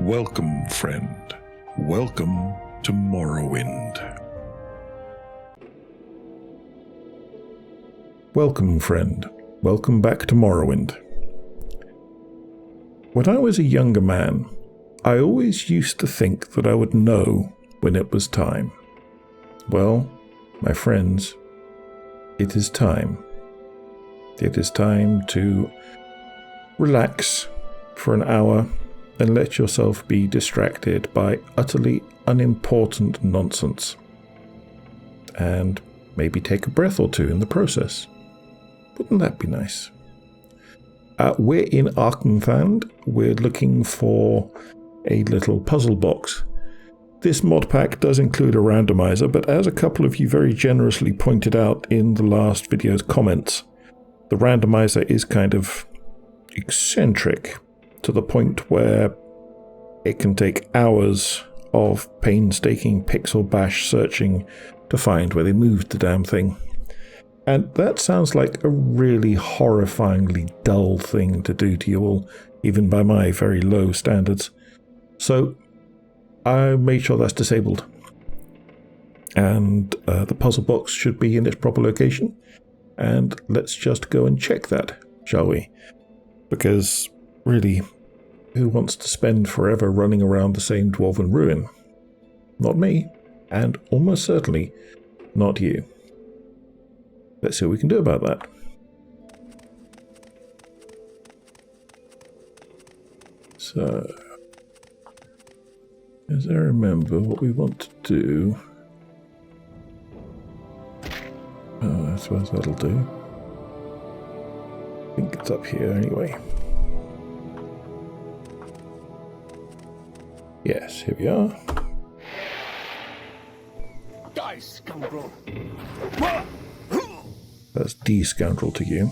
Welcome, friend. Welcome to Morrowind. Welcome, friend. Welcome back to Morrowind. When I was a younger man, I always used to think that I would know when it was time. Well, my friends, it is time. It is time to relax for an hour and let yourself be distracted by utterly unimportant nonsense. And maybe take a breath or two in the process. Wouldn't that be nice? We're in Vvardenfell. We're looking for a little puzzle box. This mod pack does include a randomizer, but as a couple of you very generously pointed out in the last video's comments, the randomizer is kind of eccentric to the point where it can take hours of painstaking pixel bash searching to find where they moved the damn thing. And that sounds like a really horrifyingly dull thing to do to you all, even by my very low standards. So I made sure that's disabled. And the puzzle box should be in its proper location. And let's just go and check that, shall we? Because, really, who wants to spend forever running around the same dwarven ruin? Not me, and almost certainly not you. Let's see what we can do about that. So, as I remember, what we want to do... Oh, I suppose that'll do. I think it's up here anyway. Yes, here we are. Die, scoundrel! That's D-scoundrel to you.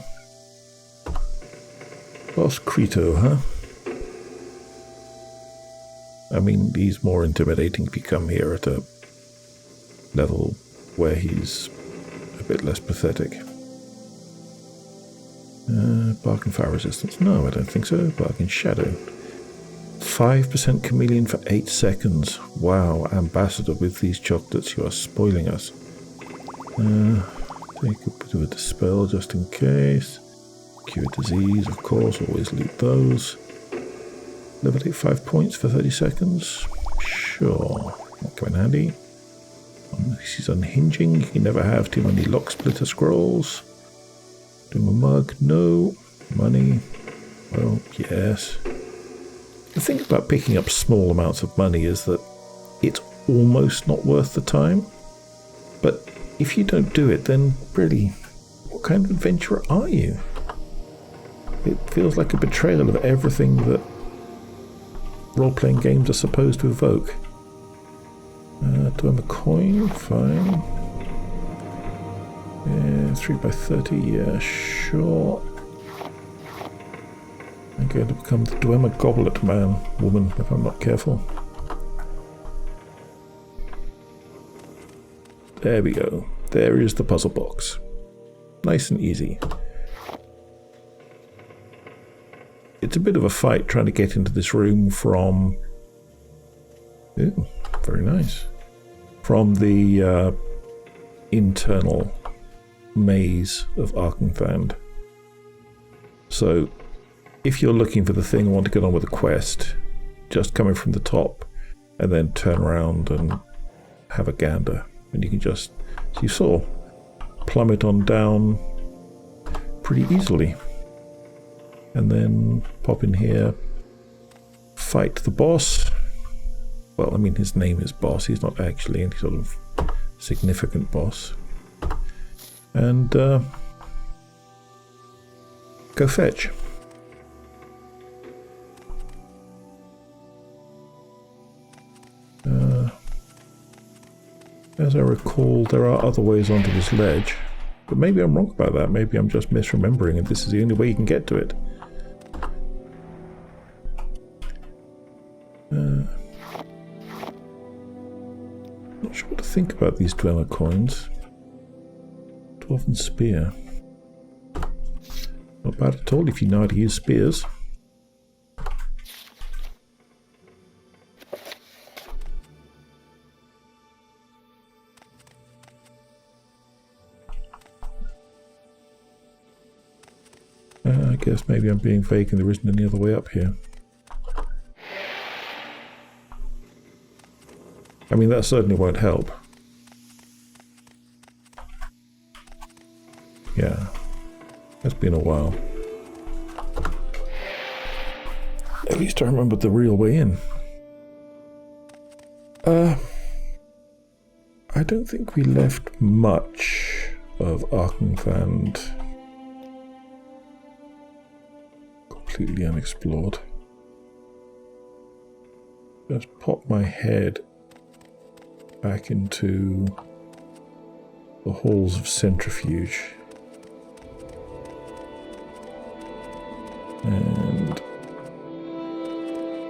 Boss Creto, huh? I mean, he's more intimidating if you come here at a level where he's a bit less pathetic. Bark and fire resistance. No, I don't think so. Bark and shadow. 5% chameleon for 8 seconds. Wow, ambassador, with these chocolates you are spoiling us. Take a bit of a dispel just in case. Cure disease, of course, always loot those. Levitate 5 points for 30 seconds. Sure, that come in handy. This is unhinging. You never have too many lock splitter scrolls. Do a mug, no. Money, well, yes. The thing about picking up small amounts of money is that it's almost not worth the time. But if you don't do it, then really, what kind of adventurer are you? It feels like a betrayal of everything that role-playing games are supposed to evoke. Do I have a coin? Fine. Yeah, 3x30, yeah, sure. I'm going to become the Dwemer Goblet man, woman, if I'm not careful. There we go. There is the puzzle box. Nice and easy. It's a bit of a fight trying to get into this room from... Ooh, very nice. From the internal maze of Vvardenfell. So, if you're looking for the thing and want to get on with the quest, just come in from the top and then turn around and have a gander. And you can just, as you saw, plummet on down pretty easily. And then pop in here, fight the boss. Well, I mean, his name is boss. He's not actually any sort of significant boss. And go fetch. As I recall, there are other ways onto this ledge, but maybe I'm wrong about that. Maybe I'm just misremembering and this is the only way you can get to it. Not sure what to think about these dweller coins. Dwarven spear. Not bad at all if you know how to use spears. guess maybe I'm being vague and there isn't any other way up here. I mean, that certainly won't help. Yeah, it's been a while. At least I remembered the real way in. I don't think we left much of Arkenfand completely unexplored. Just pop my head back into the halls of centrifuge and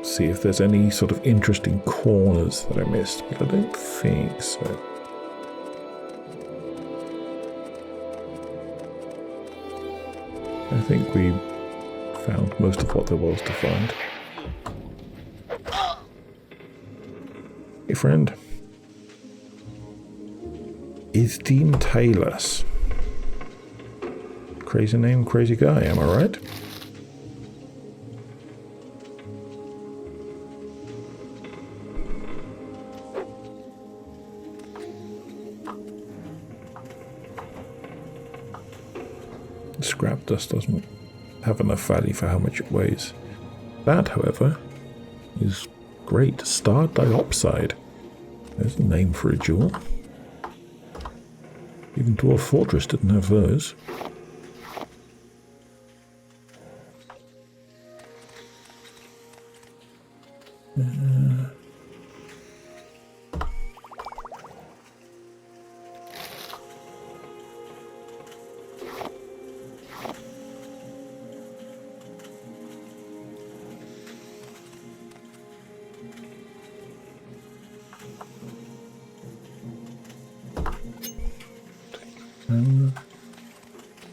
see if there's any sort of interesting corners that I missed, but I don't think so. I think we found most of what there was to find. Hey friend. Is Dean Taylor's? Crazy name, crazy guy, am I right? Scrap dust doesn't have enough value for how much it weighs. That, however, is great. Star diopside. There's a name for a jewel. Even Dwarf Fortress didn't have those.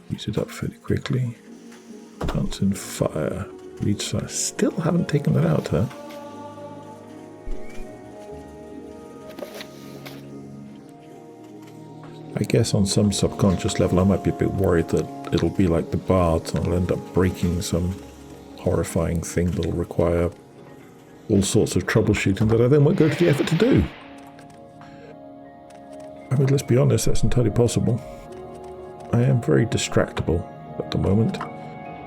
Use it up fairly quickly. Plants in fire. Reach size. Still haven't taken that out, huh? I guess on some subconscious level I might be a bit worried that it'll be like the bards and I'll end up breaking some horrifying thing that'll require all sorts of troubleshooting that I then won't go to the effort to do. I mean, let's be honest, that's entirely possible. I am very distractible at the moment,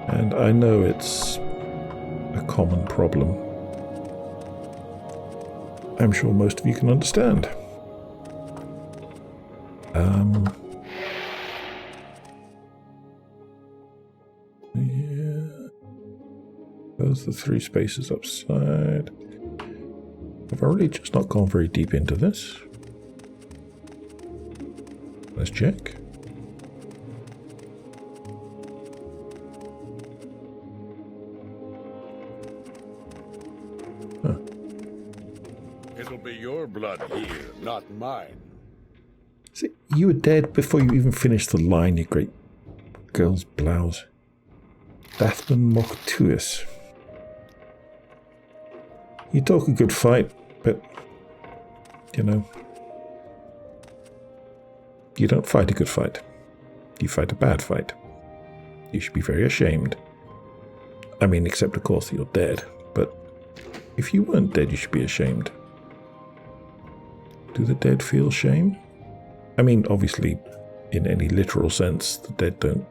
and I know it's a common problem. I'm sure most of you can understand. Yeah. Those are the three spaces upside. I've already just not gone very deep into this. Let's check. Huh. It'll be your blood here, not mine. See, you were dead before you even finished the line, you great girl's blouse. Dathman Moktuus. You talk a good fight, but, you know, you don't fight a good fight. You fight a bad fight. You should be very ashamed. I mean, except of course that you're dead, but if you weren't dead, you should be ashamed. Do the dead feel shame? I mean, obviously, in any literal sense, the dead don't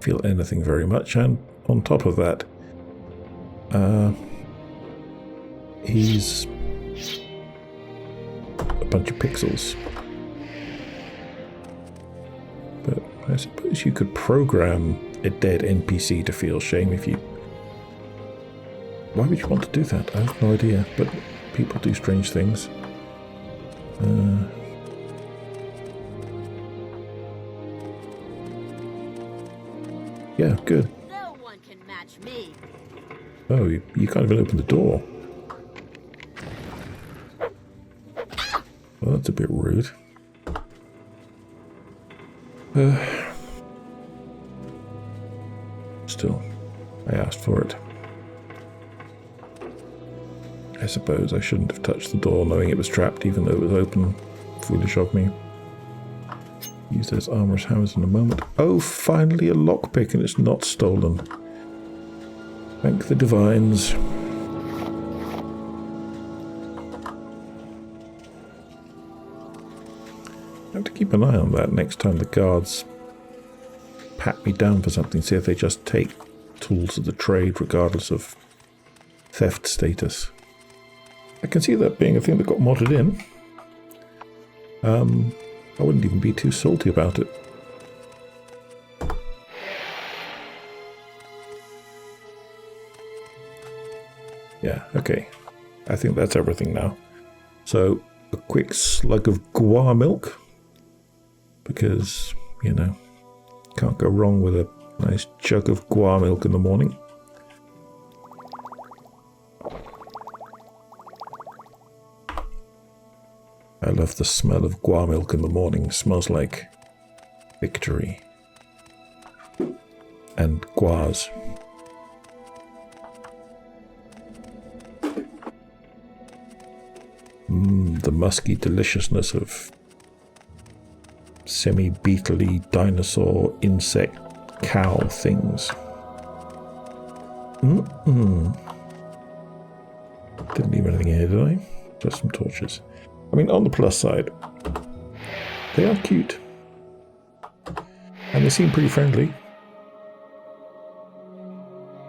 feel anything very much, and on top of that, he's a bunch of pixels. But I suppose you could program a dead NPC to feel shame if you... Why would you want to do that? I have no idea, but people do strange things. Yeah, good. No one can match me. Oh, you can't even open the door. Well, that's a bit rude. Still, I asked for it. I suppose I shouldn't have touched the door knowing it was trapped even though it was open. Foolish of me. Use those armorer's hammers in a moment. Oh, finally a lockpick and it's not stolen. Thank the divines. I have to keep an eye on that next time the guards pat me down for something, see if they just take tools of the trade regardless of theft status. I can see that being a thing that got modded in. I wouldn't even be too salty about it. Yeah, okay. I think that's everything now. So, a quick slug of guar milk. Because, you know, can't go wrong with a nice jug of guar milk in the morning. I love the smell of guar milk in the morning. It smells like victory. And guars. The musky deliciousness of semi-beetle-y dinosaur insect cow things. Didn't leave anything here, did I? Just some torches. I mean, on the plus side, they are cute. And they seem pretty friendly.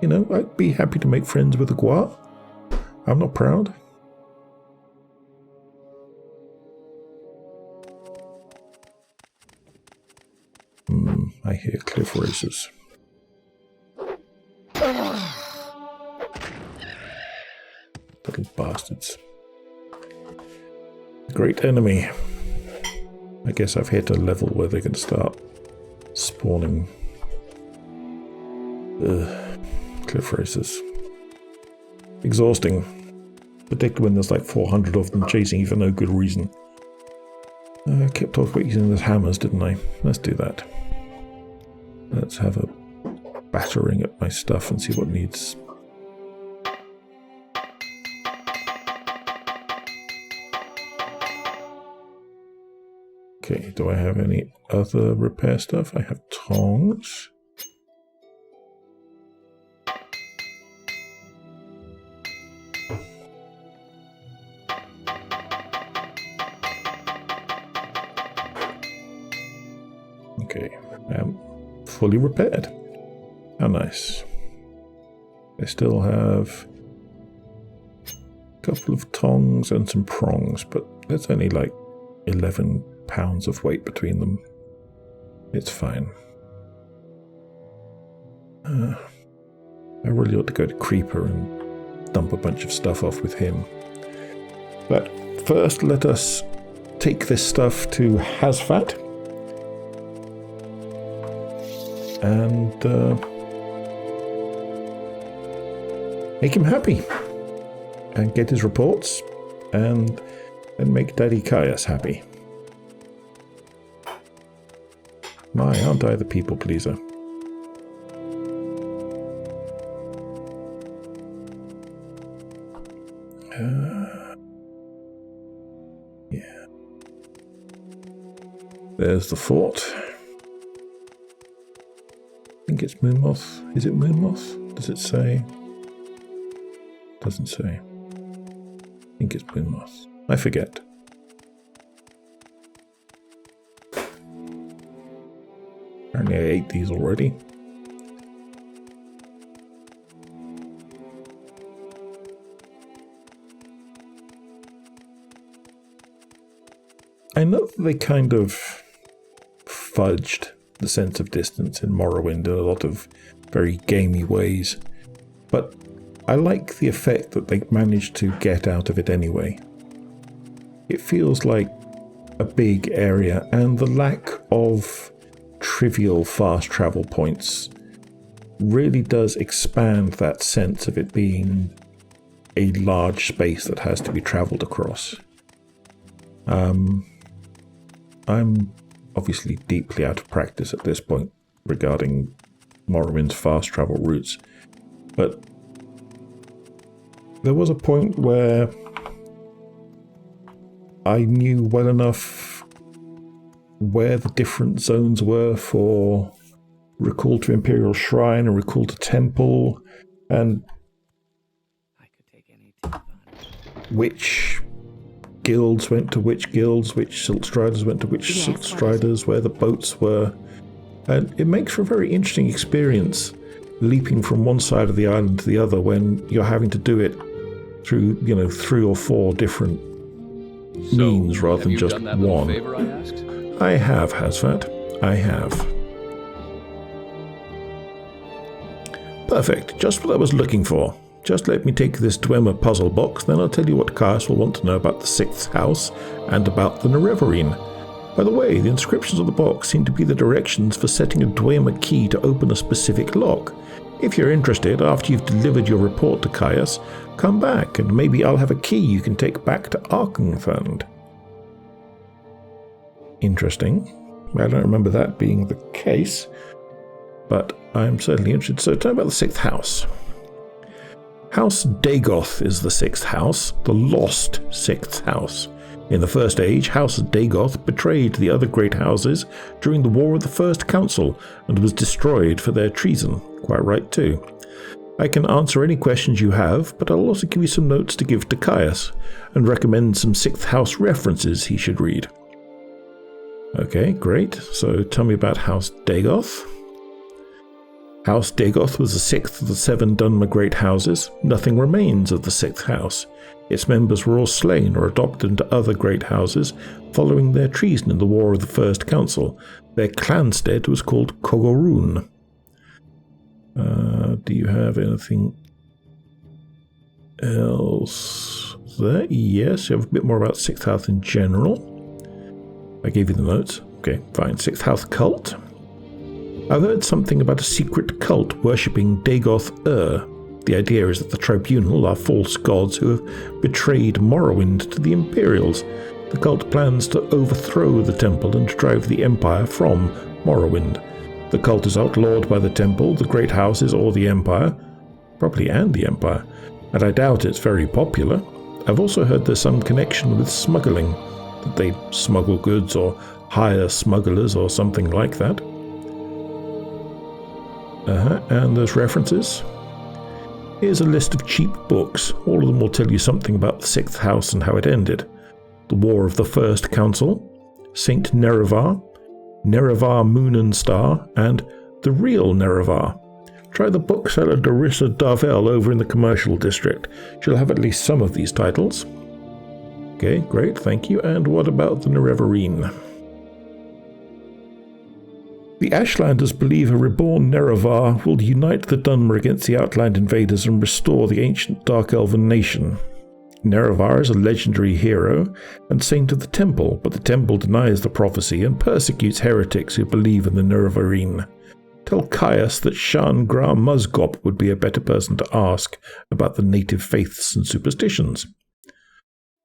You know, I'd be happy to make friends with a guar. I'm not proud. I hear cliff races. Little bastards. Great enemy. I guess I've hit a level where they can start spawning cliff races. Exhausting. Particularly when there's like 400 of them chasing you for no good reason. I kept off using those hammers, didn't I? Let's do that. Let's have a battering at my stuff and see what needs. Okay, do I have any other repair stuff? I have tongs. Okay, fully repaired. How nice. I still have a couple of tongs and some prongs, but there's only like 11 pounds of weight between them. It's fine. I really ought to go to Creeper and dump a bunch of stuff off with him. But first, let us take this stuff to Hazfat. And make him happy. And get his reports. And make Daddy Caius happy. My, aren't I the people pleaser? Yeah. There's the fort. I think it's Moonmoth. Is it Moonmoth? Does it say? Doesn't say. I think it's Moonmoth. I forget. Apparently I ate these already. I know that they kind of fudged the sense of distance in Morrowind in a lot of very gamey ways, but I like the effect that they managed to get out of it anyway. It feels like a big area, and the lack of trivial fast travel points really does expand that sense of it being a large space that has to be travelled across. I'm obviously deeply out of practice at this point regarding Morrowind's fast travel routes, but there was a point where I knew well enough where the different zones were for Recall to Imperial Shrine and Recall to Temple, And which guilds went to which guilds, which Silk Striders went to which Silk Striders, where the boats were. And it makes for a very interesting experience leaping from one side of the island to the other when you're having to do it through, 3 or 4 different means rather than just one. Favor I asked? I have, Hazvat. I have. Perfect. Just what I was looking for. Just let me take this Dwemer puzzle box, then I'll tell you what Caius will want to know about the 6th house and about the Nerevarine. By the way, the inscriptions on the box seem to be the directions for setting a Dwemer key to open a specific lock. If you're interested, after you've delivered your report to Caius, come back and maybe I'll have a key you can take back to Arkenthund. Interesting. I don't remember that being the case, but I'm certainly interested. So tell me about the 6th house. House Dagoth is the 6th house, the lost 6th house. In the First Age, House Dagoth betrayed the other great houses during the War of the First Council and was destroyed for their treason. Quite right too. I can answer any questions you have, but I'll also give you some notes to give to Caius and recommend some 6th house references he should read. Okay, great. So tell me about House Dagoth. House Dagoth was the 6th of the 7 Dunmer Great Houses. Nothing remains of the 6th house. Its members were all slain or adopted into other great houses following their treason in the War of the First Council. Their clanstead was called Kogorun. Do you have anything else there? Yes, you have a bit more about 6th house in general. I gave you the notes. Okay, fine. 6th house cult. I've heard something about a secret cult worshipping Dagoth The idea is that the Tribunal are false gods who have betrayed Morrowind to the Imperials. The cult plans to overthrow the temple and drive the Empire from Morrowind. The cult is outlawed by the temple, the great houses, or the Empire. Probably and the Empire. And I doubt it's very popular. I've also heard there's some connection with smuggling. That they smuggle goods or hire smugglers or something like that. And there's references. Here's a list of cheap books. All of them will tell you something about the 6th house and how it ended. The War of the First Council, Saint Nerevar, Nerevar Moon and Star, and The Real Nerevar. Try the bookseller Darissa Darvel over in the commercial district. She'll have at least some of these titles. Okay, great, thank you. And what about the Nerevarine? The Ashlanders believe a reborn Nerevar will unite the Dunmer against the Outland invaders and restore the ancient Dark Elven nation. Nerevar is a legendary hero and saint of the Temple, but the Temple denies the prophecy and persecutes heretics who believe in the Nerevarine. Tell Caius that Shan Gra Muzgop would be a better person to ask about the native faiths and superstitions.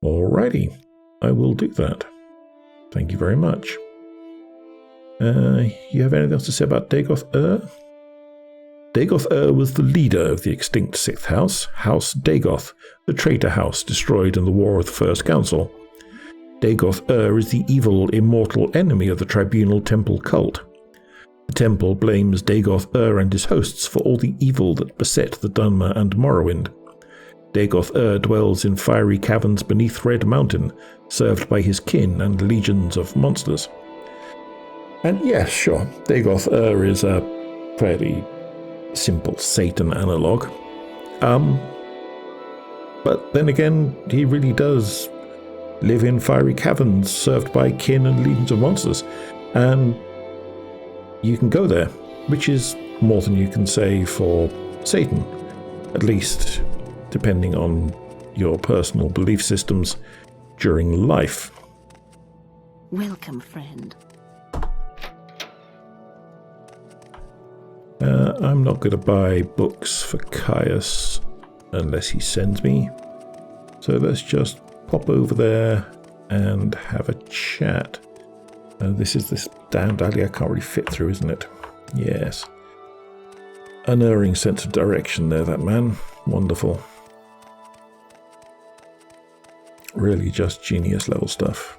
Alrighty, I will do that. Thank you very much. You have anything else to say about Dagoth Dagoth was the leader of the extinct 6th house, House Dagoth, the traitor house destroyed in the War of the First Council. Dagoth is the evil, immortal enemy of the Tribunal Temple cult. The Temple blames Dagoth and his hosts for all the evil that beset the Dunmer and Morrowind. Dagoth dwells in fiery caverns beneath Red Mountain, served by his kin and legions of monsters. And yes, sure, Dagoth is a fairly simple Satan analogue. But then again, he really does live in fiery caverns served by kin and legions of monsters. And you can go there, which is more than you can say for Satan, at least depending on your personal belief systems during life. Welcome, friend. I'm not going to buy books for Caius unless he sends me. So let's just pop over there and have a chat. This is this damned alley I can't really fit through, isn't it? Yes. Unerring sense of direction there, that man. Wonderful. Really just genius level stuff.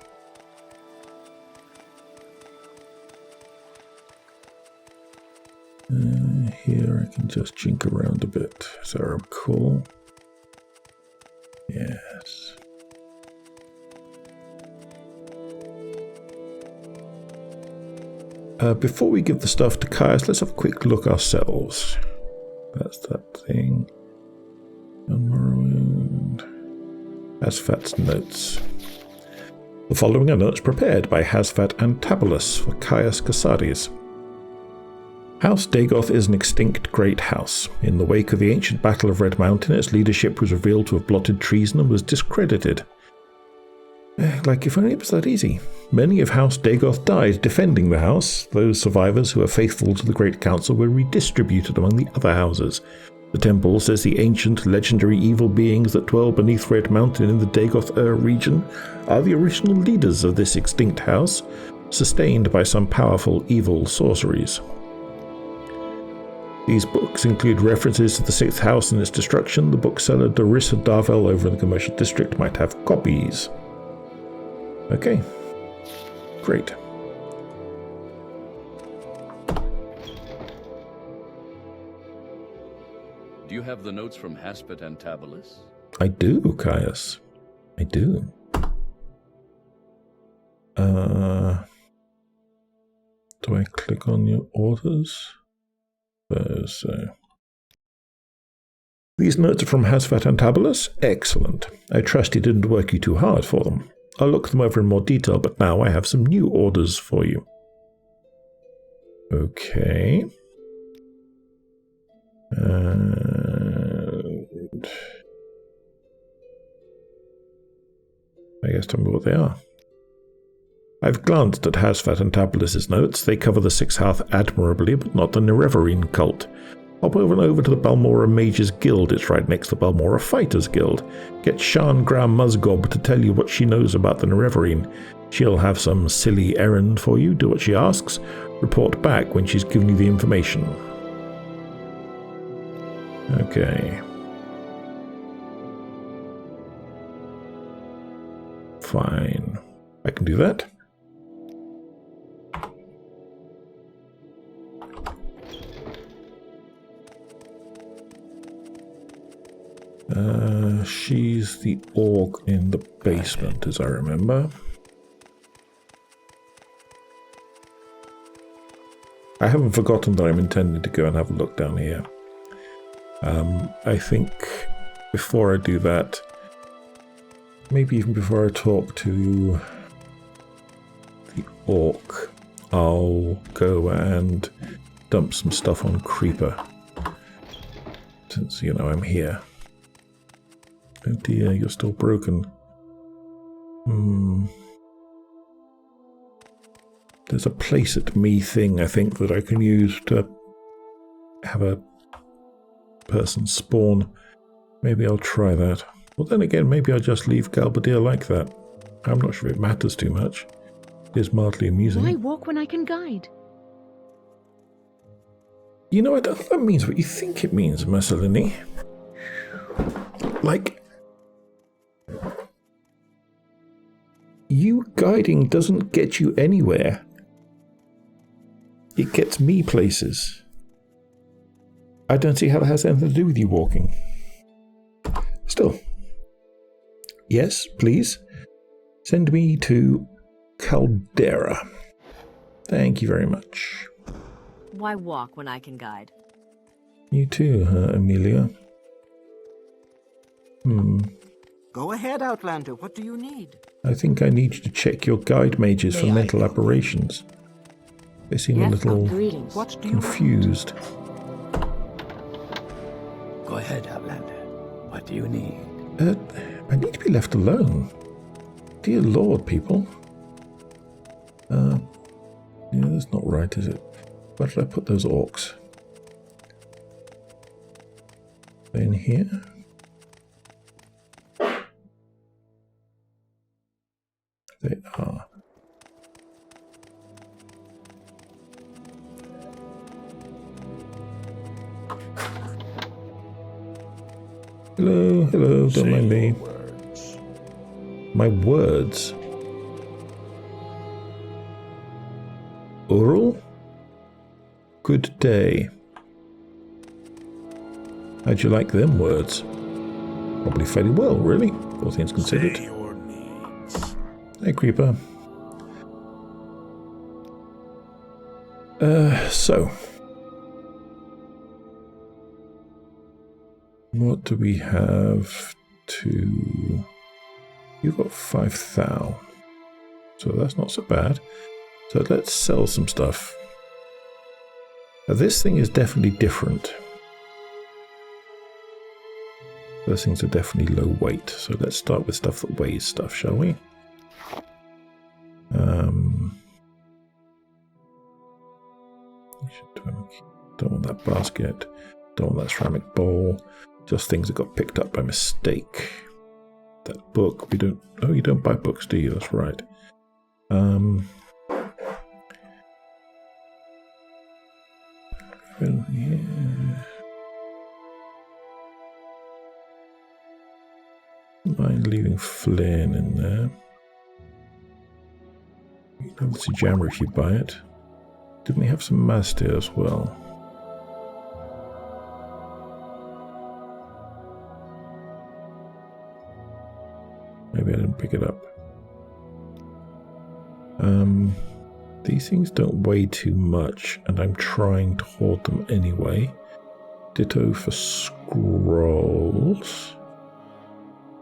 Here can just jink around a bit. Is that cool? Yes. Before we give the stuff to Caius, let's have a quick look ourselves. That's that thing. Morrowind. Hasfat's notes. The following are notes prepared by Hasfat and Tabulus for Caius Casares. House Dagoth is an extinct great house. In the wake of the ancient Battle of Red Mountain, its leadership was revealed to have plotted treason and was discredited. Like if only it was that easy. Many of House Dagoth died defending the house. Those survivors who were faithful to the Great Council were redistributed among the other houses. The temple says the ancient, legendary evil beings that dwell beneath Red Mountain in the Dagoth region are the original leaders of this extinct house, sustained by some powerful evil sorceries. These books include references to the Sixth House and its destruction. The bookseller Dorissa Darvel over in the Commercial District might have copies. Okay, great. Do you have the notes from Haspet and Tabulus? I do, Caius. I do. Do I click on your orders? So. These notes are from Hasfat and Tabulus? Excellent. I trust you didn't work you too hard for them. I'll look them over in more detail, but now I have some new orders for you. Okay. And I guess tell me what they are. I've glanced at Hasfat and Tabulus's notes. They cover the Sixth House admirably, but not the Nerevarine cult. Hop over to the Balmora Mages Guild. It's right next to the Balmora Fighters Guild. Get Shan Gram Musgob to tell you what she knows about the Nerevarine. She'll have some silly errand for you. Do what she asks. Report back when she's given you the information. Okay. Fine. I can do that. She's the orc in the basement, as I remember. I haven't forgotten that I'm intending to go and have a look down here. I think before I do that, maybe even before I talk to the orc, I'll go and dump some stuff on Creeper. Since, you know, I'm here. Oh dear, you're still broken. There's a place at me thing, I think, that I can use to have a person spawn. Maybe I'll try that. Well, then again, maybe I'll just leave Galbadir like that. I'm not sure it matters too much. It is mildly amusing. Why walk when I can guide? You know, I don't think that means what you think it means, Mussolini. Like, you guiding doesn't get you anywhere. It gets me places. I don't see how that has anything to do with you walking. Still. Yes, please. Send me to Caldera. Thank you very much. Why walk when I can guide? You too, Amelia. Go ahead, Outlander. What do you need? I think I need you to check your guide mages for mental aberrations. They seem a little confused. Go ahead, Outlander. What do you need? I need to be left alone. Dear Lord, people. Yeah, that's not right, is it? Where did I put those orcs? In here? They are. Hello, hello, don't mind me. My words? Ural? Good day. How'd you like them words? Probably fairly well, really, all things considered. Say your needs. Hey, Creeper. So. What do we have to... You've got 5 thou. So that's not so bad. So let's sell some stuff. Now this thing is definitely different. Those things are definitely low weight. So let's start with stuff that weighs stuff, shall we? Don't want that basket. Don't want that ceramic bowl. Just things that got picked up by mistake. That book, we don't... Oh, you don't buy books, do you? That's right. Yeah. Mind leaving Flynn in there. You can obviously jammer if you buy it. Didn't we have some Mazda as well? Maybe I didn't pick it up. These things don't weigh too much, and I'm trying to hoard them anyway. Ditto for scrolls.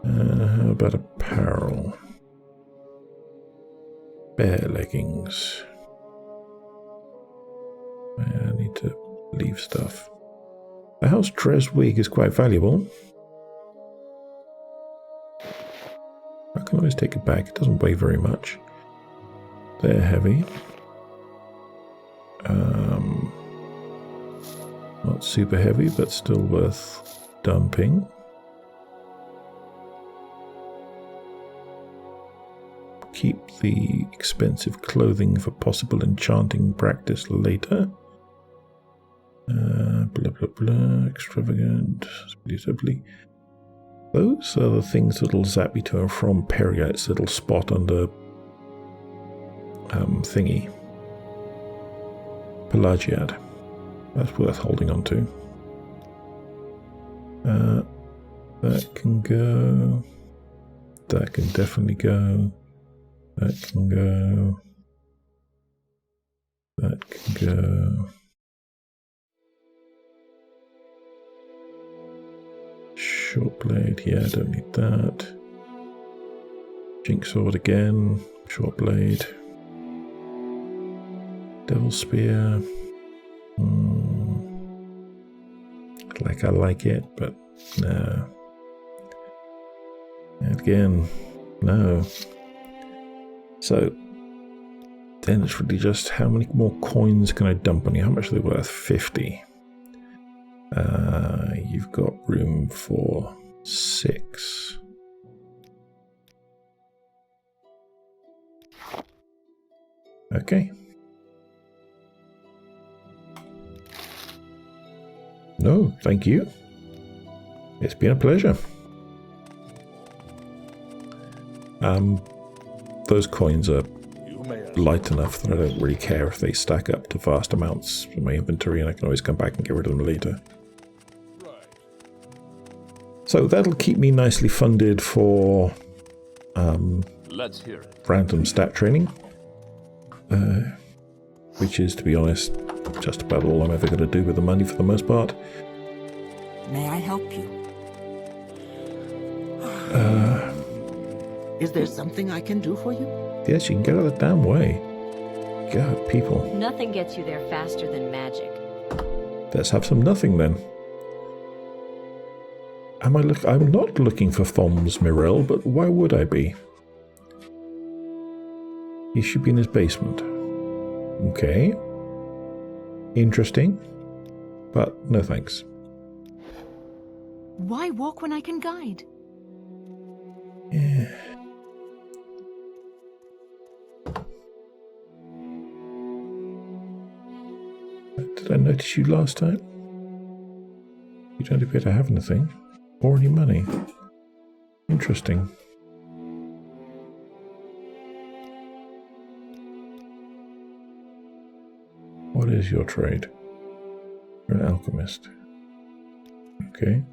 How about apparel? Bear leggings. I need to leave stuff. The house dress wig is quite valuable. I can always take it back. It doesn't weigh very much. They're heavy. Not super heavy, but still worth dumping. Keep the expensive clothing for possible enchanting practice later. Blah blah blah. Extravagant. Those are the things that'll zap you to and from Periite's little spot under thingy. Pelagiad. That's worth holding on to. That can go. That can definitely go. That can go. That can go. Short blade, yeah, I don't need that. Jinx sword again. Short blade. Devil spear. Like I like it, but no. And again, no. So then it's really just how many more coins can I dump on you? How much are they worth? 50. You've got room for 6. Okay. No, thank you. It's been a pleasure. Those coins are light enough that I don't really care if they stack up to vast amounts in my inventory, and I can always come back and get rid of them later. So that'll keep me nicely funded for Let's hear it. random stat training, which is, to be honest, just about all I'm ever going to do with the money for the most part. May I help you? Is there something I can do for you? Yes, you can get out of the damn way. God, people. Nothing gets you there faster than magic. Let's have some nothing then. I'm not looking for Thom's Mirel, but why would I be? He should be in his basement. Okay. Interesting. But no thanks. Why walk when I can guide? Yeah. Did I notice you last time? You don't appear to have anything. Or any money. Interesting. What is your trade? You're an alchemist. Okay.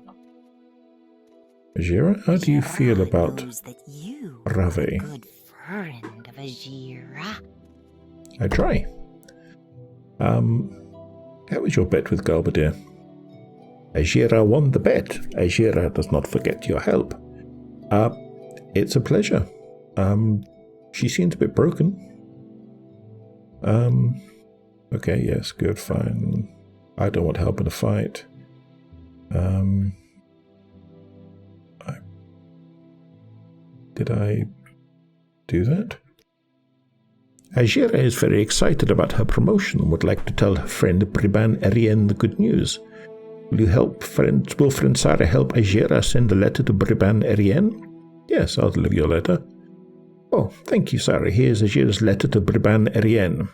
Ajira, how do you feel about Rave? Good friend of Ajira. I try. How was your bet with Galbadir? Ajira won the bet. Ajira does not forget your help. It's a pleasure. She seems a bit broken. Okay, yes, good, fine. I don't want help in a fight. Did I do that? Ajira is very excited about her promotion and would like to tell her friend Briban Erien the good news. Will friend Sarah help Ajira send a letter to Briban Erien? Yes, I'll deliver your letter. Oh, thank you, Sarah. Here's Ajira's letter to Briban Erien,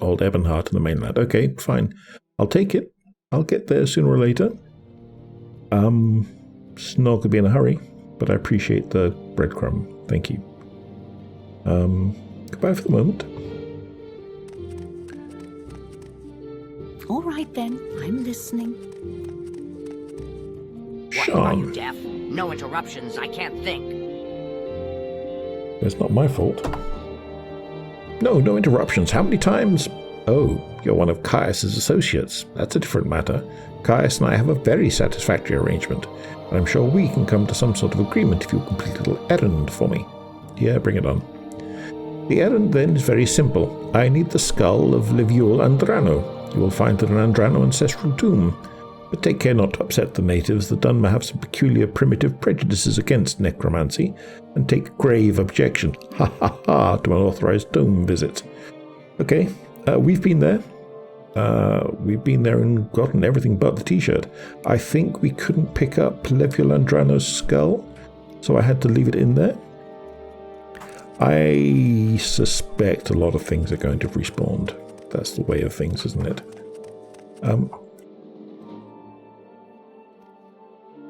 old Ebonheart in the mainland. Okay, fine. I'll take it. I'll get there sooner or later. Snore could be in a hurry, but I appreciate the breadcrumb. Thank you. Goodbye for the moment. All right, then. I'm listening. What, are you deaf? No interruptions, I can't think. It's not my fault. No interruptions. How many times? Oh, you're one of Caius's associates. That's a different matter. Caius and I have a very satisfactory arrangement, and I'm sure we can come to some sort of agreement if you complete a little errand for me. Yeah, bring it on. The errand then is very simple. I need the skull of Leviul Andrano. You will find it in an Andrano ancestral tomb. But take care not to upset the natives. The Dunmer have some peculiar primitive prejudices against necromancy, and take grave objection, to unauthorized tomb visits. Okay, we've been there. We've been there and gotten everything but the t-shirt. I think we couldn't pick up Leviul Andrano's skull, so I had to leave it in there. I suspect a lot of things are going to have respawned. That's the way of things, isn't it?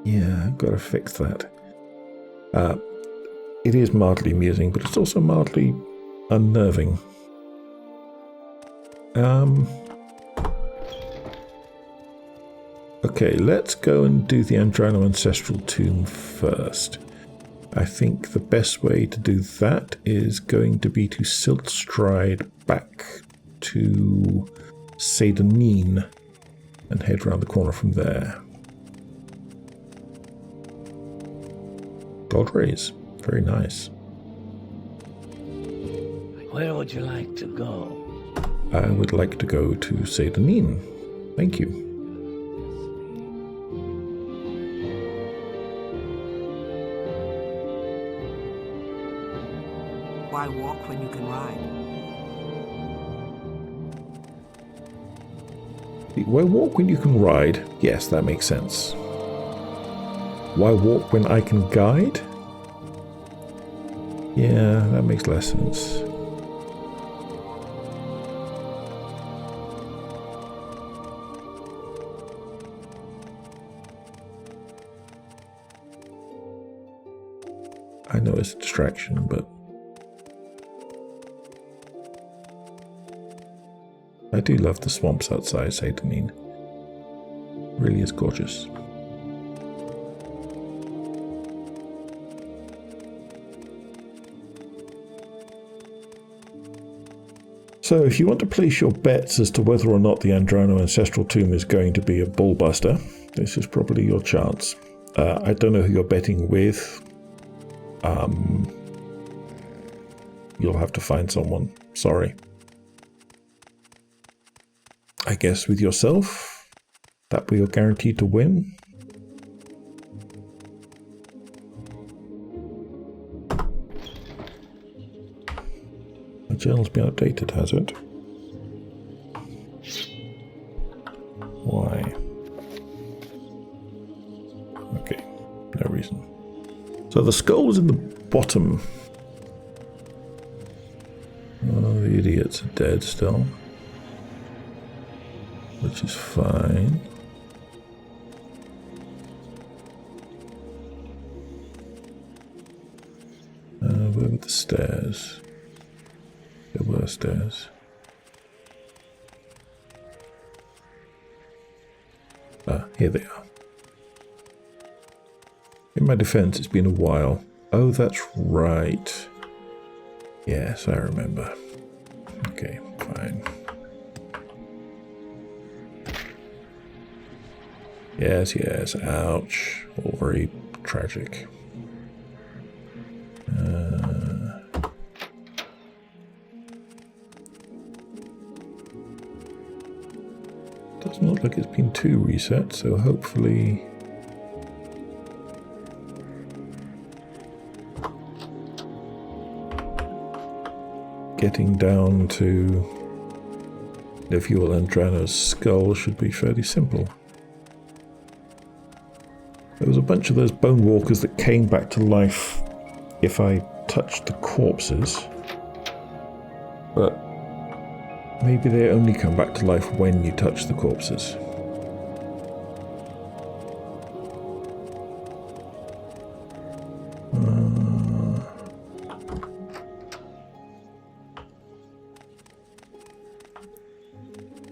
Yeah, I've got to fix that. It is mildly amusing, but it's also mildly unnerving. Okay, let's go and do the Andrano Ancestral Tomb first. I think the best way to do that is going to be to silt stride back to Seydanin and head around the corner from there. Gold rays, very nice. Where would you like to go? I would like to go to Seydanin. Thank you. Why walk when you can ride? Why walk when you can ride? Yes, that makes sense. Why walk when I can guide? Yeah, that makes less sense. I know it's a distraction, but I do love the swamps outside Seydanin. Really is gorgeous. So if you want to place your bets as to whether or not the Andrano Ancestral Tomb is going to be a ballbuster, this is probably your chance. I don't know who you're betting with. You'll have to find someone. Sorry. I guess with yourself, that way you're guaranteed to win. The journal's been updated, has it? Why? Okay, no reason. So the skull was in the bottom. Oh, the idiots are dead still. Which is fine. Where were the stairs? There were stairs. Ah, here they are. In my defense, it's been a while. Oh, that's right. Yes, I remember. Okay, fine. Yes, yes, ouch. All very tragic. Doesn't look like it's been too reset, so hopefully... Getting down to Lefuel Andrano's skull should be fairly simple. There was a bunch of those bone walkers that came back to life if I touched the corpses, but maybe they only come back to life when you touch the corpses.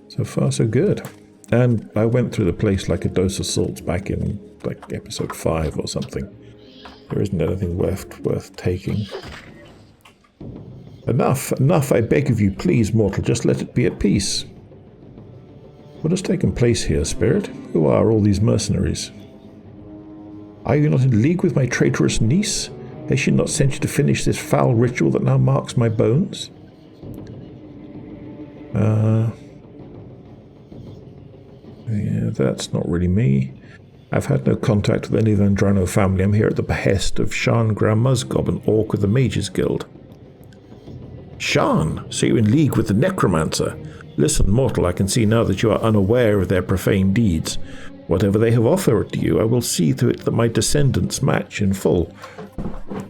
So far, so good. And I went through the place like a dose of salts back in like episode 5 or something. There isn't anything worth taking. Enough, I beg of you, please, mortal, just let it be at peace. What has taken place here, spirit? Who are all these mercenaries? Are you not in league with my traitorous niece? Has she not sent you to finish this foul ritual that now marks my bones? Yeah, that's not really me. I've had no contact with any of the Andrano family. I'm here at the behest of Shan Gram-Muzgob, an orc with the Mages Guild. Shan, so you're in league with the Necromancer. Listen, mortal, I can see now that you are unaware of their profane deeds. Whatever they have offered you, I will see to it that my descendants match in full.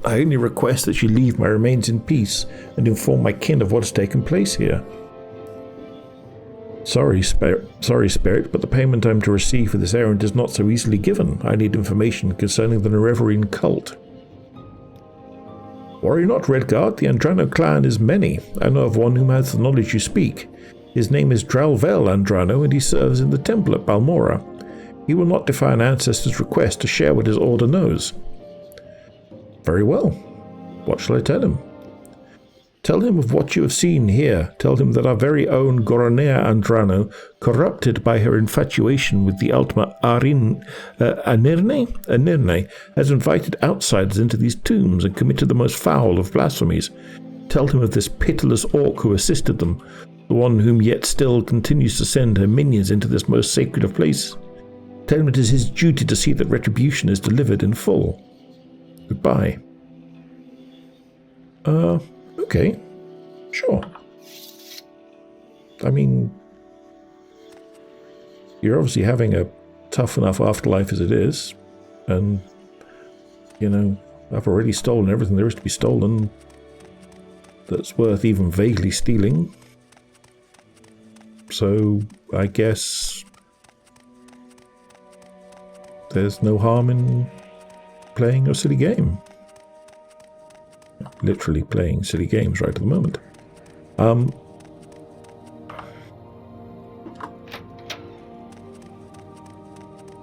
I only request that you leave my remains in peace and inform my kin of what has taken place here. Sorry, spirit, but the payment I'm to receive for this errand is not so easily given. I need information concerning the Nerevarine cult. Worry not, Redguard. The Andrano clan is many. I know of one whom has the knowledge you speak. His name is Dralvel Andrano, and he serves in the temple at Balmora. He will not defy an ancestor's request to share what his order knows. Very well. What shall I tell him? Tell him of what you have seen here. Tell him that our very own Goronea Andrano, corrupted by her infatuation with the Ultima Anirne, has invited outsiders into these tombs and committed the most foul of blasphemies. Tell him of this pitiless orc who assisted them, the one whom yet still continues to send her minions into this most sacred of places. Tell him it is his duty to see that retribution is delivered in full. Goodbye. Okay. Sure. I mean, you're obviously having a tough enough afterlife as it is, and, you know, I've already stolen everything there is to be stolen that's worth even vaguely stealing. So, I guess there's no harm in playing a silly game. Literally playing silly games right at the moment.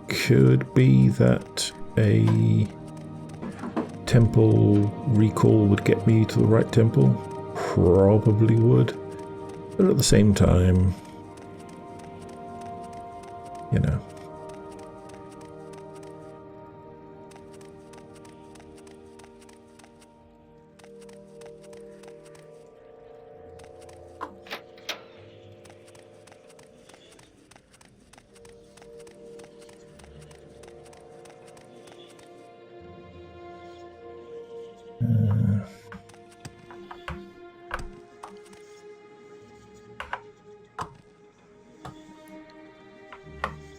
Could be that a temple recall would get me to the right temple. Probably would. But at the same time, you know.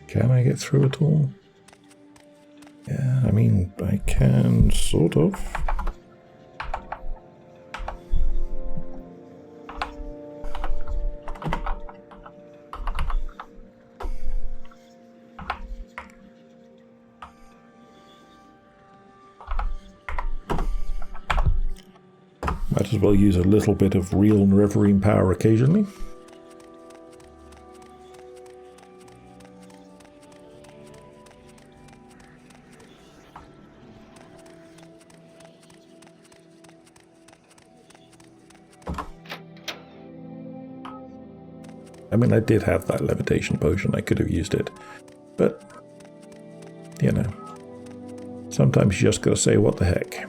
Can I get through at all? Yeah, I mean, I can, sort of. Might as well use a little bit of real Nerevarine power occasionally. I mean, I did have that levitation potion. I could have used it. But, you know, sometimes you just gotta say, what the heck.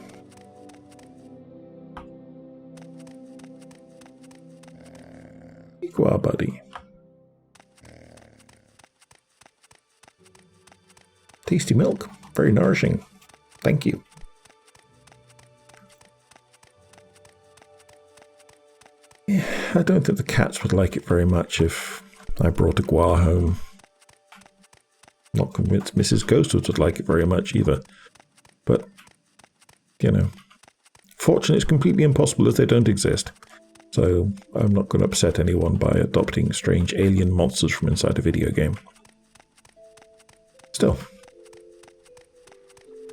Equal, buddy. Tasty milk. Very nourishing. Thank you. Yeah, I don't think the cats would like it very much if I brought a guar home. Not convinced Mrs. Ghostwoods would like it very much either. But, you know, fortunately it's completely impossible if they don't exist. So I'm not going to upset anyone by adopting strange alien monsters from inside a video game. Still,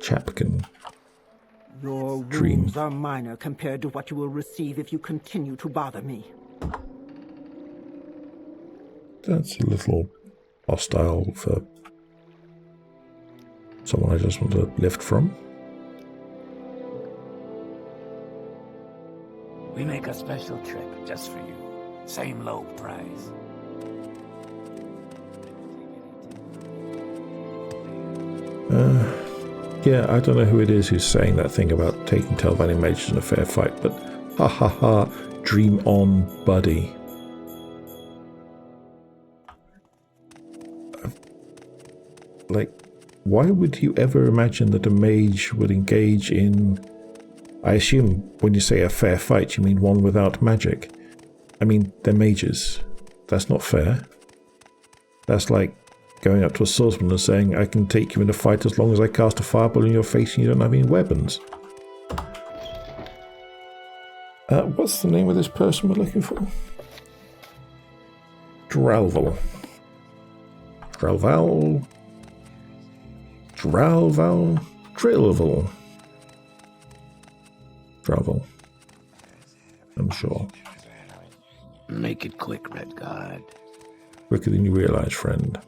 chap can Your dream. wounds are minor compared to what you will receive if you continue to bother me. That's a little hostile for someone I just want to lift from. We make a special trip just for you. Same low price. Yeah, I don't know who it is who's saying that thing about taking Telvanni mages in a fair fight, but ha ha ha, dream on, buddy. Like, why would you ever imagine that a mage would engage in... I assume when you say a fair fight, you mean one without magic. I mean, they're mages. That's not fair. That's like going up to a swordsman and saying, I can take you in a fight as long as I cast a fireball in your face and you don't have any weapons. What's the name of this person we're looking for? Dralval. Dralval. Dralval. Drillval. Dralval. I'm sure. Make it quick, Redguard. Quicker than you realize, friend.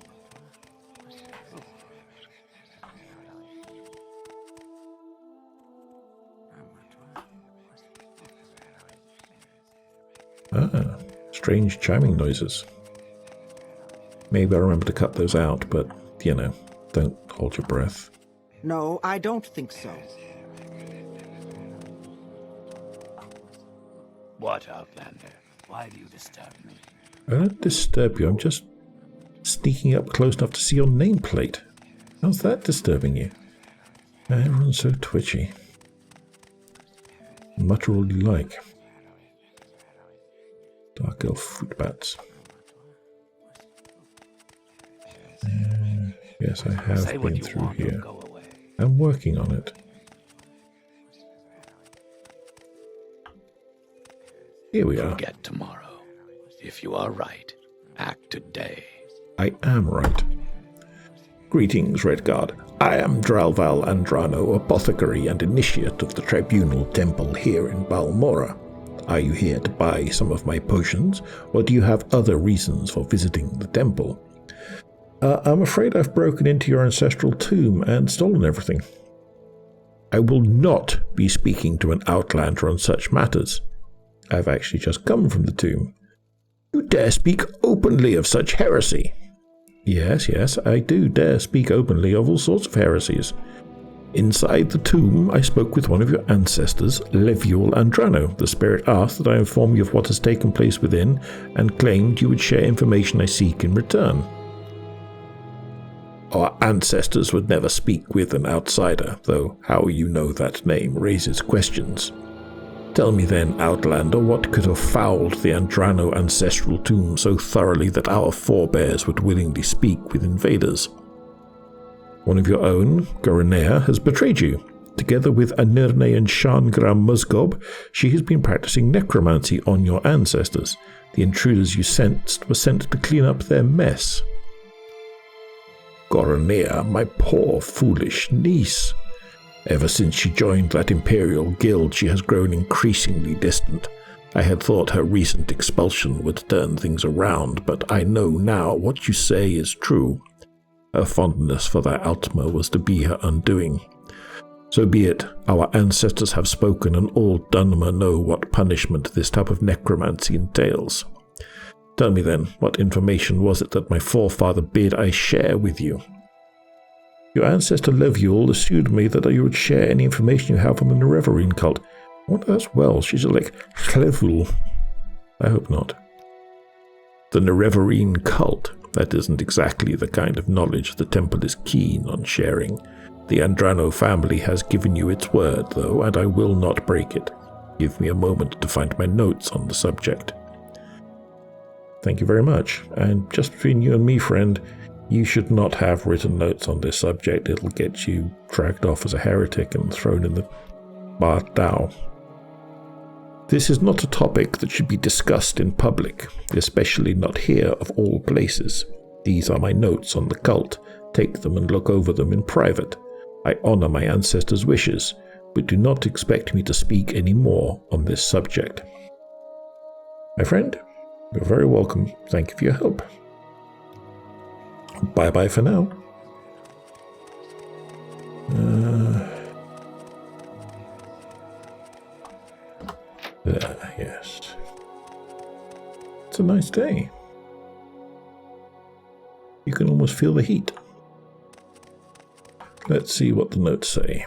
Ah, strange chiming noises. Maybe I'll remember to cut those out, but, you know, don't hold your breath. No, I don't think so. What, Outlander? Why do you disturb me? I don't disturb you, I'm just sneaking up close enough to see your nameplate. How's that disturbing you? Everyone's so twitchy. Mutter all you like. Dark elf fruit bats. Yes, I have been through here. I'm working on it. Here we are. Forget tomorrow. If you are right, act today. I am right. Greetings, Redguard. I am Dralval Andrano, apothecary and initiate of the Tribunal Temple here in Balmora. Are you here to buy some of my potions, or do you have other reasons for visiting the temple? I'm afraid I've broken into your ancestral tomb and stolen everything. I will not be speaking to an outlander on such matters. I've actually just come from the tomb. You dare speak openly of such heresy? Yes, I do dare speak openly of all sorts of heresies. Inside the tomb, I spoke with one of your ancestors, Leviul Andrano. The spirit asked that I inform you of what has taken place within, and claimed you would share information I seek in return. Our ancestors would never speak with an outsider, though how you know that name raises questions. Tell me then, Outlander, what could have fouled the Andrano ancestral tomb so thoroughly that our forebears would willingly speak with invaders? One of your own, Goranea, has betrayed you. Together with Anirne and Shangram Musgob, she has been practicing necromancy on your ancestors. The intruders you sent were sent to clean up their mess. Goranea, my poor, foolish niece. Ever since she joined that Imperial Guild, she has grown increasingly distant. I had thought her recent expulsion would turn things around, but I know now what you say is true. Her fondness for their Altma was to be her undoing. So be it. Our ancestors have spoken, and all Dunmer know what punishment this type of necromancy entails. Tell me then, what information was it that my forefather bid I share with you? Your ancestor Leviul assured me that you would share any information you have from the Nerevarine cult. I wonder if that's Welsh. She's like Clevul. I hope not. The Nerevarine cult. That isn't exactly the kind of knowledge the temple is keen on sharing. The Andrano family has given you its word, though, and I will not break it. Give me a moment to find my notes on the subject. Thank you very much. And just between you and me, friend, you should not have written notes on this subject. It'll get you dragged off as a heretic and thrown in the Bar Dao. This is not a topic that should be discussed in public, especially not here of all places. These are my notes on the cult. Take them and look over them in private. I honor my ancestors' wishes, but do not expect me to speak any more on this subject. My friend, you're very welcome. Thank you for your help. Bye-bye for now. Yes. It's a nice day. You can almost feel the heat. Let's see what the notes say.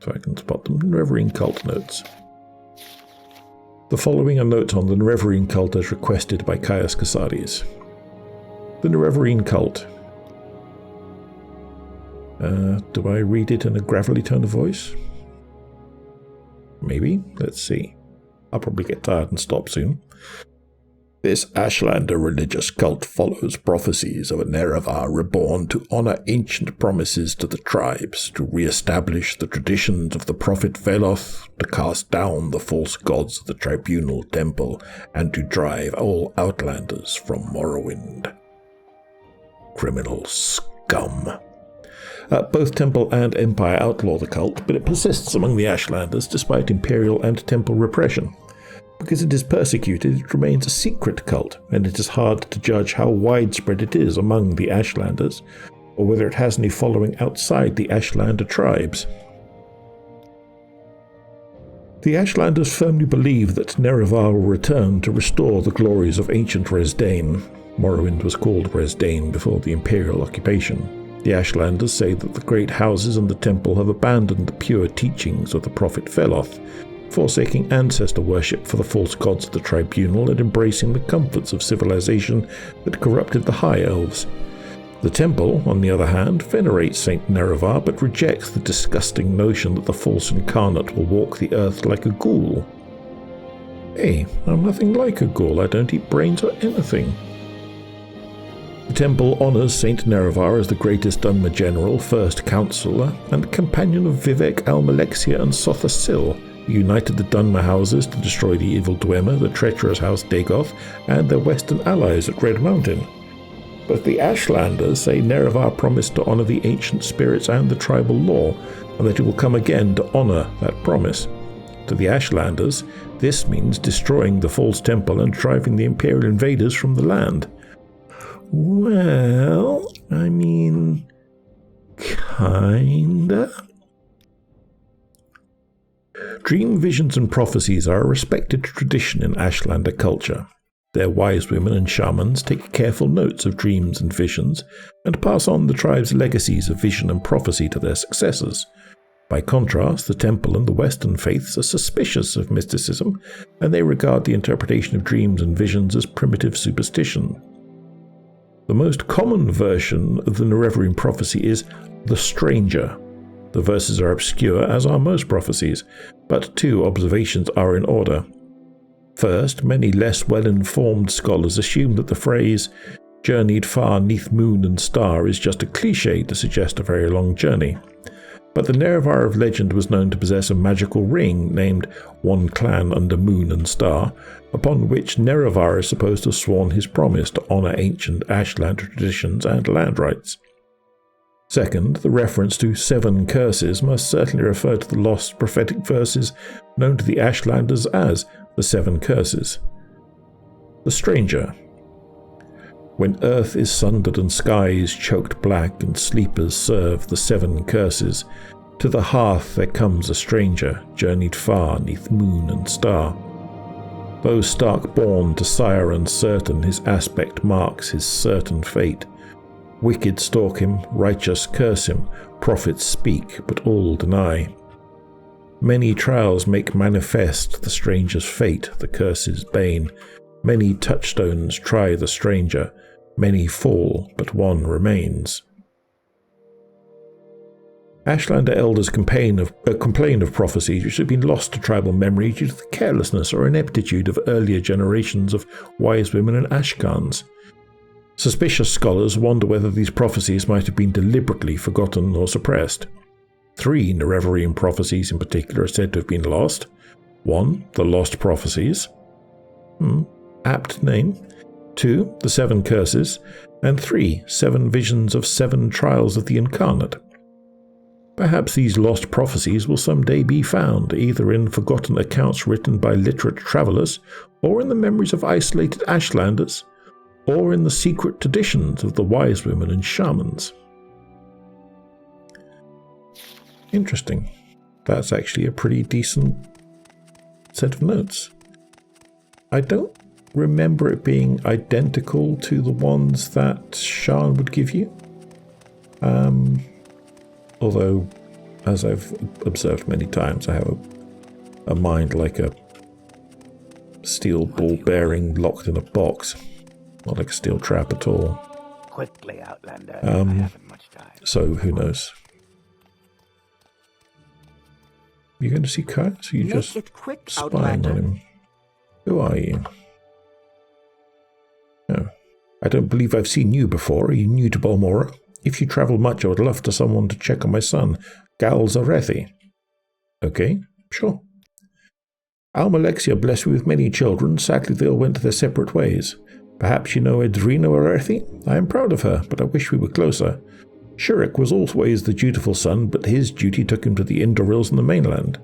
So I can spot them. Nerevarine cult notes. The following are notes on the Nerevarine cult as requested by Caius Casades. The Nerevarine cult. Do I read it in a gravelly tone of voice? Maybe. Let's see. I'll probably get tired and stop soon. This Ashlander religious cult follows prophecies of a Nerevar reborn to honor ancient promises to the tribes, to re-establish the traditions of the prophet Veloth, to cast down the false gods of the tribunal temple, and to drive all Outlanders from Morrowind. Criminal scum. Both Temple and Empire outlaw the cult, but it persists among the Ashlanders despite Imperial and Temple repression. Because it is persecuted, it remains a secret cult, and it is hard to judge how widespread it is among the Ashlanders, or whether it has any following outside the Ashlander tribes. The Ashlanders firmly believe that Nerevar will return to restore the glories of ancient Resdain. Morrowind was called Resdain before the Imperial occupation. The Ashlanders say that the great houses and the temple have abandoned the pure teachings of the prophet Veloth, forsaking ancestor worship for the false gods of the tribunal and embracing the comforts of civilization that corrupted the High Elves. The temple, on the other hand, venerates Saint Nerevar but rejects the disgusting notion that the false incarnate will walk the earth like a ghoul. Hey, I'm nothing like a ghoul. I don't eat brains or anything. The temple honors Saint Nerevar as the greatest Dunmer general, first councillor, and companion of Vivek, Almalexia, and Sothasil, who united the Dunmer houses to destroy the evil Dwemer, the treacherous House Dagoth, and their western allies at Red Mountain. But the Ashlanders say Nerevar promised to honor the ancient spirits and the tribal law, and that he will come again to honor that promise. To the Ashlanders, this means destroying the false temple and driving the Imperial invaders from the land. Well, I mean, kinda. Dream visions and prophecies are a respected tradition in Ashlander culture. Their wise women and shamans take careful notes of dreams and visions and pass on the tribe's legacies of vision and prophecy to their successors. By contrast, the temple and the Western faiths are suspicious of mysticism, and they regard the interpretation of dreams and visions as primitive superstition. The most common version of the Nerevarine prophecy is the Stranger. The verses are obscure, as are most prophecies, but two observations are in order. First, many less well-informed scholars assume that the phrase, journeyed far 'neath moon and star, is just a cliché to suggest a very long journey. But the Nerevar of legend was known to possess a magical ring named One Clan Under Moon and Star, upon which Nerevar is supposed to have sworn his promise to honor ancient Ashland traditions and land rights. Second, the reference to 7 curses must certainly refer to the lost prophetic verses known to the Ashlanders as the 7 curses. The Stranger. When earth is sundered and skies choked black and sleepers serve the 7 curses, to the hearth there comes a stranger, journeyed far 'neath moon and star. Though stark-born to sire uncertain, his aspect marks his certain fate. Wicked stalk him, righteous curse him, prophets speak, but all deny. Many trials make manifest the stranger's fate, the curse's bane. Many touchstones try the stranger, many fall, but one remains. Ashlander elders complain of prophecies which have been lost to tribal memory due to the carelessness or ineptitude of earlier generations of wise women and Ashkans. Suspicious scholars wonder whether these prophecies might have been deliberately forgotten or suppressed. 3 Nereverian prophecies in particular are said to have been lost. 1. The Lost Prophecies. Apt name. 2. The 7 Curses. And 3. 7 Visions of 7 Trials of the Incarnate. Perhaps these lost prophecies will someday be found, either in forgotten accounts written by literate travellers, or in the memories of isolated Ashlanders, or in the secret traditions of the wise women and shamans. Interesting. That's actually a pretty decent set of notes. I don't remember it being identical to the ones that Shan would give you. Although, as I've observed many times, I have a mind like a steel ball bearing locked in a box. Not like a steel trap at all. Quickly, Outlander. I haven't much time. So, who knows? You going to see Caius? Or you just spying on him? Who are you? Oh, I don't believe I've seen you before. Are you new to Balmora? If you travel much, I would love to someone to check on my son, Gal Zarethi. Okay, sure. Almalexia blessed me with many children. Sadly, they all went their separate ways. Perhaps you know Edrina Arethi? I am proud of her, but I wish we were closer. Shurik was always the dutiful son, but his duty took him to the Indorils and the mainland.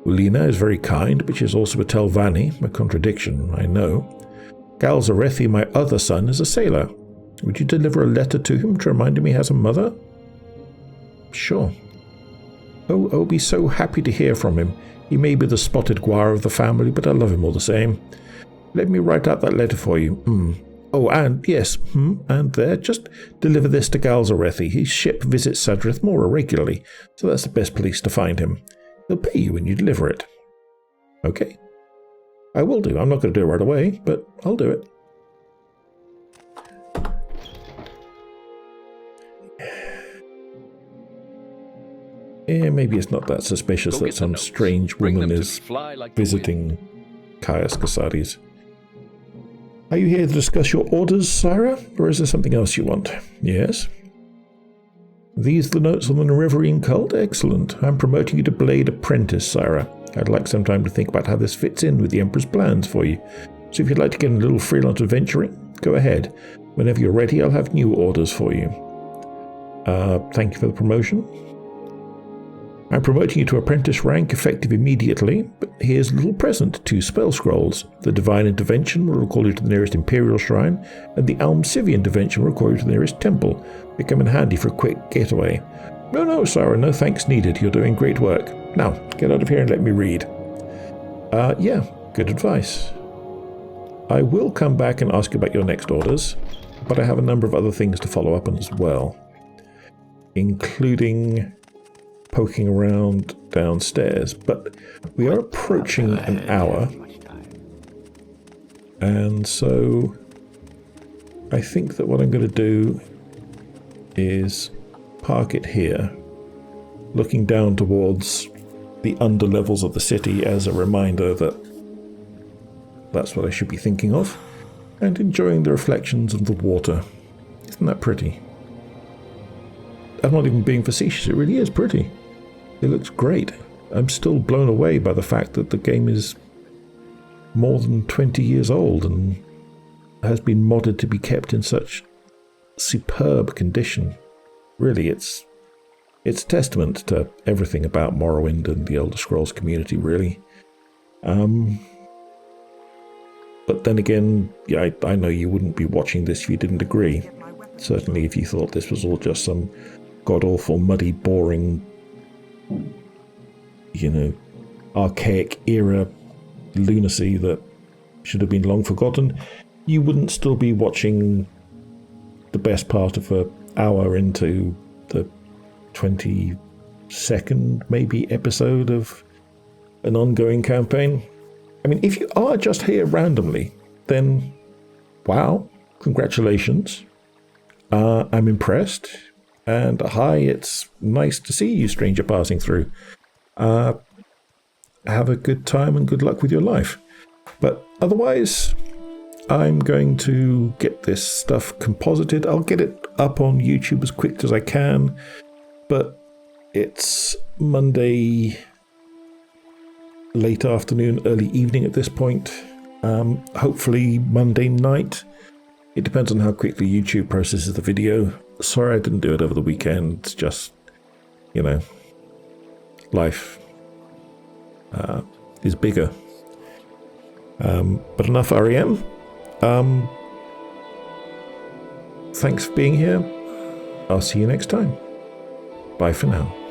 Ulina is very kind, but she is also a Telvanni, a contradiction, I know. Gal Zarethi, my other son, is a sailor. Would you deliver a letter to him to remind him he has a mother? Sure. Oh, I'll be so happy to hear from him. He may be the spotted guar of the family, but I love him all the same. Let me write out that letter for you. Oh, and yes, and there, just deliver this to Gal Zarethi. His ship visits Sadrith Mora regularly, so that's the best place to find him. He'll pay you when you deliver it. Okay. I will do. I'm not going to do it right away, but I'll do it. Yeah, maybe it's not that suspicious that some strange woman is visiting Caius Casades. Are you here to discuss your orders, Sira, or is there something else you want? Yes? These are the notes on the Nereverian cult? Excellent. I'm promoting you to Blade Apprentice, Sira. I'd like some time to think about how this fits in with the Emperor's plans for you. So if you'd like to get a little freelance adventuring, go ahead. Whenever you're ready, I'll have new orders for you. Thank you for the promotion. I'm promoting you to apprentice rank effective immediately, but here's a little present, 2 spell scrolls. The Divine Intervention will recall you to the nearest Imperial Shrine, and the Almsivian Intervention will recall you to the nearest temple. They come in handy for a quick getaway. No, Sarah, no thanks needed. You're doing great work. Now, get out of here and let me read. Yeah, good advice. I will come back and ask you about your next orders, but I have a number of other things to follow up on as well, including poking around downstairs, but we are approaching an hour, and so I think that what I'm going to do is park it here, looking down towards the under levels of the city as a reminder that that's what I should be thinking of, and enjoying the reflections of the water. Isn't that pretty? I'm not even being facetious, it really is pretty. It looks great. I'm still blown away by the fact that the game is more than 20 years old and has been modded to be kept in such superb condition. Really, it's a testament to everything about Morrowind and the Elder Scrolls community, really. But then again, yeah, I know you wouldn't be watching this if you didn't agree. Certainly if you thought this was all just some god-awful, muddy, boring, archaic era lunacy that should have been long forgotten, you wouldn't still be watching the best part of an hour into the 22nd, maybe, episode of an ongoing campaign. I mean, if you are just here randomly, then wow, congratulations. I'm impressed. And hi, it's nice to see you, stranger passing through. Have a good time and good luck with your life. But otherwise, I'm going to get this stuff composited. I'll get it up on YouTube as quick as I can. But it's Monday late afternoon, early evening at this point. Hopefully Monday night. It depends on how quickly YouTube processes the video. Sorry I didn't do it over the weekend. It's just, you know, life is bigger. But enough REM. Thanks for being here. I'll see you next time. Bye for now.